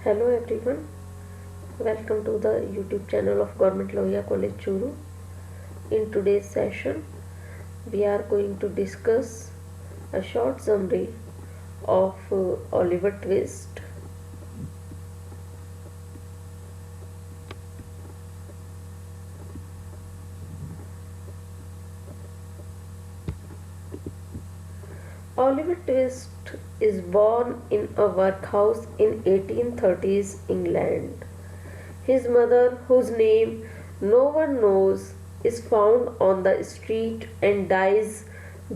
Hello everyone, welcome to the YouTube channel of Government Lohia College Churu. In today's session, we are going to discuss a short summary of Oliver Twist. Oliver Twist is born in a workhouse in 1830s England. His mother, whose name no one knows, is found on the street and dies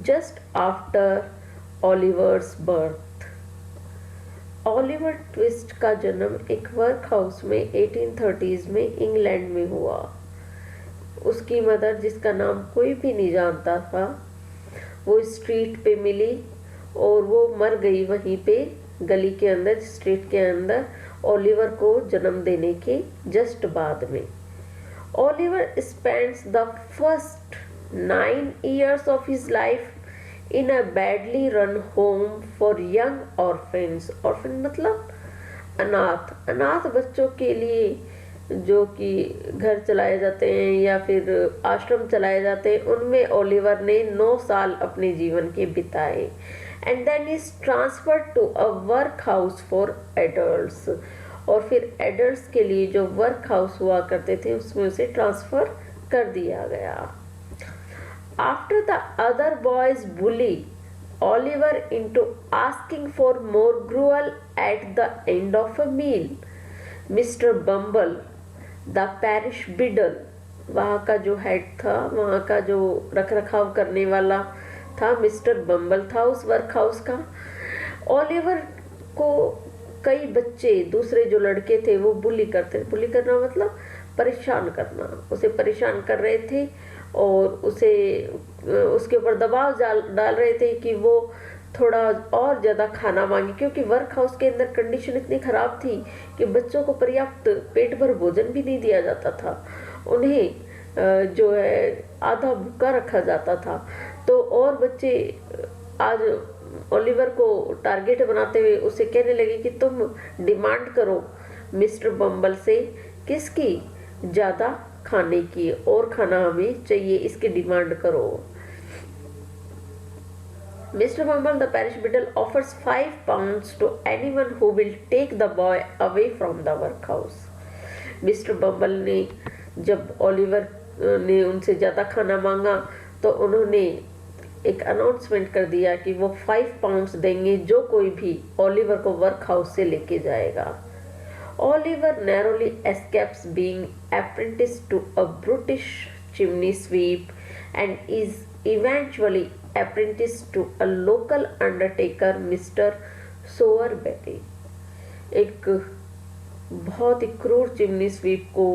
just after Oliver's birth. Oliver twist का जन्म एक work house में 1830s में England में हुआ। उसकी mother, जिसका नाम कोई भी नहीं जानता था, वो स्ट्रीट पे मिली और वो मर गई वहीं पे गली के अंदर, स्ट्रीट के अंदर, ओलिवर को जन्म देने के जस्ट बाद में। Oliver spends the first 9 years of his life in a badly run home for young orphans. Orphan मतलब अनाथ, अनाथ बच्चों के लिए जो कि घर चलाए जाते हैं या फिर आश्रम चलाए जाते हैं, उनमें ओलिवर ने 9 साल अपने जीवन के बिताए। And then is transferred to a work house for adults, और फिर एडल्ट्स के लिए जो वर्क हाउस हुआ करते थे उसमें उसे ट्रांसफर कर दिया गया। After the other boys bully Oliver into asking for more gruel at the end of a meal. Mr. Bumble, the parish beadle, वहाँ का जो हेड था, वहाँ का जो रख रखाव करने वाला था, मिस्टर बम्बल था उस वर्क हाउस का। ओलिवर को कई बच्चे, दूसरे जो लड़के थे, वो बुली करते, बुली करना मतलब परेशान करना, उसे परेशान कर रहे थे और उसे उसके ऊपर दबाव डाल रहे थे कि वो थोड़ा और ज़्यादा खाना मांगे, क्योंकि वर्क हाउस के अंदर कंडीशन इतनी ख़राब थी कि बच्चों को पर्याप्त पेट भर भोजन भी नहीं दिया जाता था, उन्हें जो है आधा भूखा रखा जाता था। तो और बच्चे आज ओलिवर को टारगेट बनाते हुए उसे कहने लगे कि तुम डिमांड करो मिस्टर बम्बल से, किसकी? ज़्यादा खाने की, और खाना हमें चाहिए, इसकी डिमांड करो। Mr. Bumble, the parish beadle, offers 5 pounds to anyone who will take the boy away from the workhouse. Mister Bumble ने जब ओलिवर ने उनसे ज़्यादा खाना मांगा तो उन्होंने एक अनाउंसमेंट कर दिया कि वो 5 पाउंड्स देंगे जो कोई भी ओलिवर को वर्क हाउस से लेके जाएगा। Oliver narrowly escapes being apprenticed to a British chimney sweep and is eventually apprenticed to a local undertaker, Mr. Sowerberry. एक बहुत ही क्रूर चिमनी स्वीप को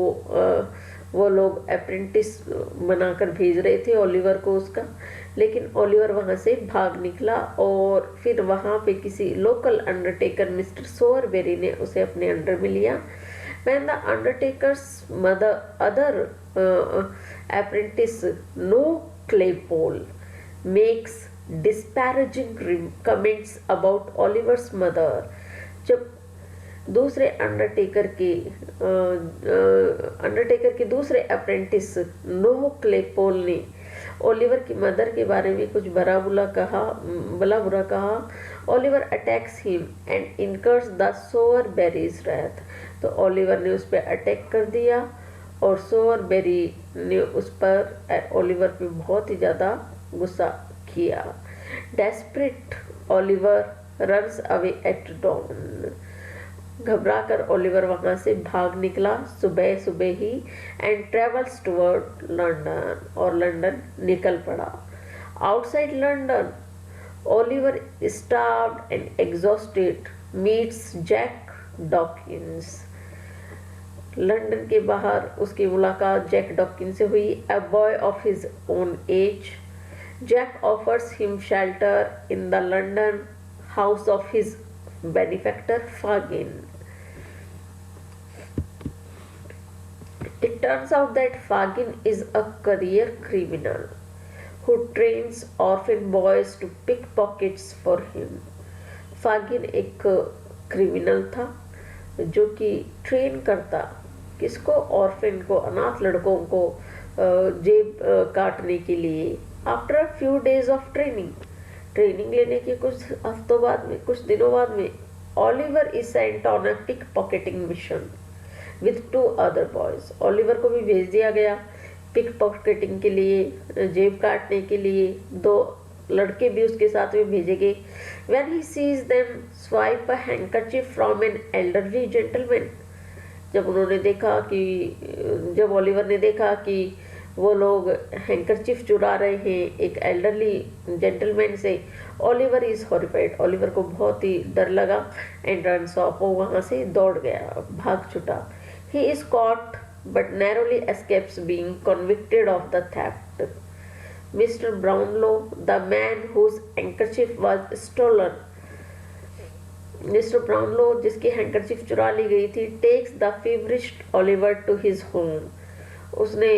वो लोग अप्रेंटिस बनाकर भेज रहे थे ओलिवर को उसका, लेकिन ओलिवर वहाँ से भाग निकला और फिर वहाँ पे किसी लोकल अंडरटेकर मिस्टर सोवरबेरी ने उसे अपने अंडर में लिया। When the undertaker's other apprentice No Claypole makes disparaging comments about Oliver's mother, जब दूसरे अंडरटेकर के दूसरे अप्रेंटिस नो क्लेपोल ने ओलिवर की मदर के बारे में कुछ भला बुरा कहा, Oliver attacks him and incurs the Sowerberrys wrath, तो ओलिवर ने उस पर अटैक कर दिया और सोवरबेरी ने उस पर ओलिवर पे बहुत ही ज़्यादा गुस्सा किया। Desperate Oliver runs away at dawn, घबराकर ओलिवर वहाँ से भाग निकला सुबह सुबह ही, एंड ट्रेवल्स टुवर्ड लंदन, और लंदन निकल पड़ा। Outside London Oliver starved and exhausted meets Jack Dawkins, London के बाहर उसकी मुलाकात जैक डॉकिंस से हुई, a boy of his own age. Jack offers him shelter in the London house of his benefactor Fagin. It turns out that Fagin is a career criminal who trains orphan boys to pick pockets for him. फागिन एक criminal था जो कि train करता किसको, orphan को, अनाथ लड़कों को जेब काटने के लिए। After a few days of training लेने के कुछ हफ्तों बाद में, कुछ दिनों बाद में, Oliver is sent on a pickpocketing mission with 2 other boys. Oliver को भी भेज दिया गया पिक पॉकेटिंग के लिए, जेब काटने के लिए। 2 लड़के भी उसके साथ में भेजे गए। When he sees them swipe a handkerchief from an elderly gentleman, जब उन्होंने देखा कि, जब ऑलिवर ने देखा कि वो लोग हैंकरचीफ चुरा रहे हैं एक एल्डरली जेंटलमैन से, ऑलिवर इज हॉरिफाइड, ऑलिवर को बहुत ही डर लगा। एंड रन्स ऑफ, वो वहाँ से दौड़ गया, भाग छुटा। He is caught but narrowly escapes being convicted of the theft. Mr. Brownlow, the man whose handkerchief was stolen, मिस्टर ब्राउनलो जिसकी हैंकरचीफ चुरा ली गई थी, takes the feverish Oliver to his home, उसने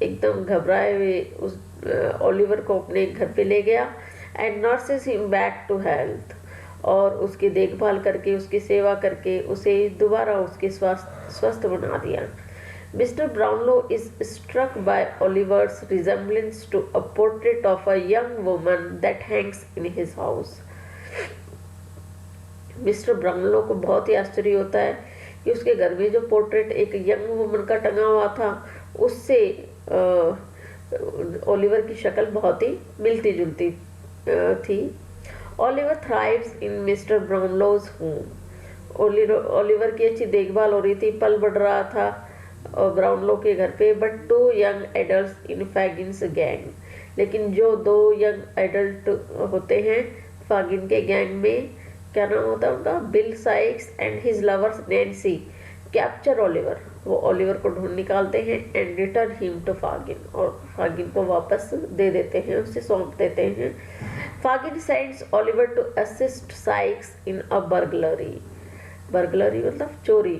एकदम घबराए हुए उस ऑलिवर को अपने घर पे ले गया। And nurses him back to health, और उसकी देखभाल करके, उसकी सेवा करके उसे दोबारा उसके स्वस्थ बना दिया। Mr. Brownlow is struck by Oliver's resemblance to a portrait of a young woman that hangs in his house. Mister Brownlow को बहुत ही आश्चर्य होता है कि उसके घर में जो पोर्ट्रेट एक यंग वुमन का टंगा हुआ था, उससे ओलिवर की शक्ल बहुत ही मिलती जुलती थी। ओलिवर थ्राइव्स इन मिस्टर ब्राउनलोज होम, ओलिवर की अच्छी देखभाल हो रही थी, पल बढ़ रहा था और ब्राउनलो के घर पे। But 2 young adult in Fagin's gang, लेकिन जो 2 यंग एडल्ट होते हैं फागिन के गैंग में, क्या नाम होता है उनका, bill Sikes and his lovers Nancy, capture Oliver, वो ओलिवर को ढूंढ निकालते हैं। एंड रिटर्न हिम टू फागिन, और फागिन को वापस दे देते हैं, उसे सौंप देते हैं। Fagin sends Oliver to assist Sikes in a burglary, burglary मतलब चोरी।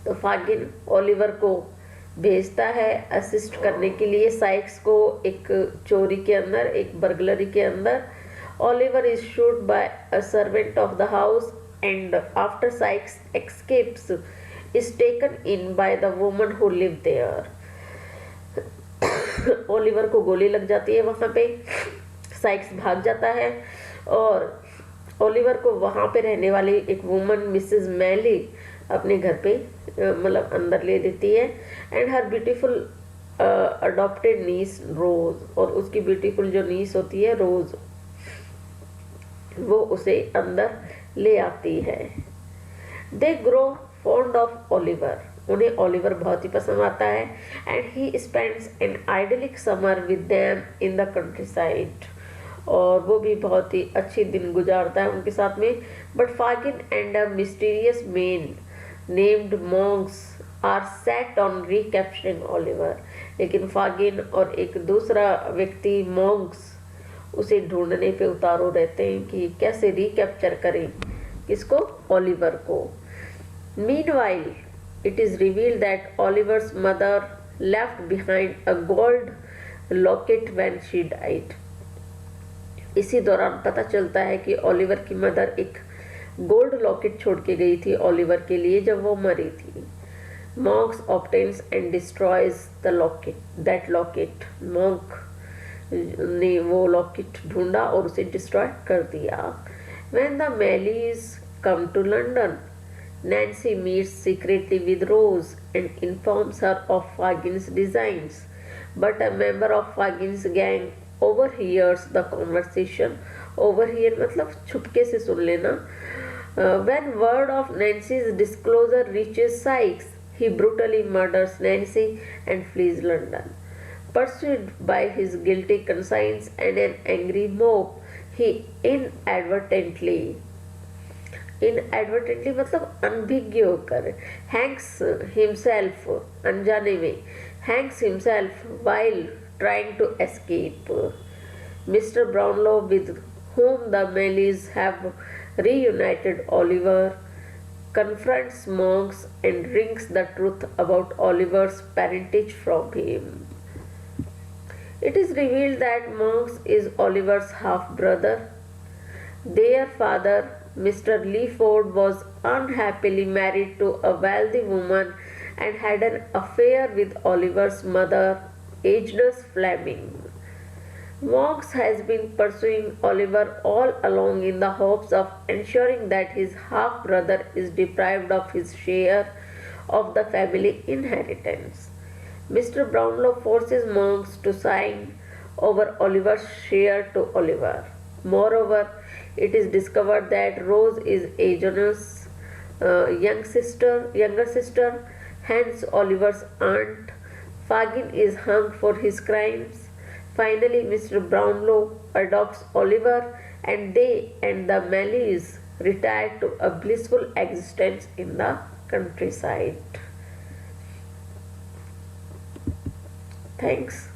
तो फागिन ओलिवर को भेजता है असिस्ट करने के लिए साइक्स को एक चोरी के अंदर, एक बर्गलरी के अंदर। Oliver is shoot by a servant of the house and after Sikes escapes is taken in by the woman who live there. Oliver को गोली लग जाती है वहाँ पे, साइक्स भाग जाता है और ओलिवर को वहाँ पे रहने वाली एक वुमन मिसेस मैली अपने घर पे मतलब अंदर ले लेती है। एंड हर ब्यूटीफुल अडॉप्टेड नीस रोज, और उसकी ब्यूटीफुल जो नीस होती है रोज, वो उसे अंदर ले आती है। They grow fond of Oliver, उन्हें ओलिवर बहुत ही पसंद आता है। And he spends an idyllic summer with them in the countryside, और वो भी बहुत ही अच्छी दिन गुजारता है उनके साथ में। But Fagin and a mysterious man named Monks are set on recapturing Oliver, लेकिन फागिन और एक दूसरा व्यक्ति मॉन्क्स उसे ढूंढने पे उतारू रहते हैं कि कैसे रिकैप्चर करें किसको, ओलिवर को। Meanwhile it is revealed that Oliver's mother left behind a gold locket when she died. इसी दौरान पता चलता है कि ओलिवर की मदर एक गोल्ड लॉकेट छोड़ के गई थी ओलिवर के लिए जब वो मरी थी। Monks obtains and destroys the locket, that locket, Monk ने वो लॉकेट ढूंढा और उसे डिस्ट्रॉय कर दिया। When the Maylies come to London, Nancy meets secretly with Rose and informs her of Fagin's designs, but a member of Fagin's gang overhears the conversation, overhear मतलब छुपके से सुन लेना। When word of Nancy's disclosure reaches Sykes, he brutally murders Nancy and flees London. Pursued by his guilty conscience and an angry mob, he inadvertently मतलब अनभिज्ञ होकर, hangs himself, अनजाने में, hangs himself while trying to escape. Mr. Brownlow, with whom the Mellies have reunited Oliver, confronts Monks and wrings the truth about Oliver's parentage from him. It is revealed that Monks is Oliver's half-brother. Their father Mr. Leaford was unhappily married to a wealthy woman and had an affair with Oliver's mother, Agnes Fleming. Monks has been pursuing Oliver all along in the hopes of ensuring that his half brother is deprived of his share of the family inheritance. Mr. Brownlow forces Monks to sign over Oliver's share to Oliver. Moreover, it is discovered that Rose is Agnes' younger sister, hence Oliver's aunt. Fagin is hung for his crimes. Finally, Mr. Brownlow adopts Oliver, and they and the Malleys retire to a blissful existence in the countryside. Thanks.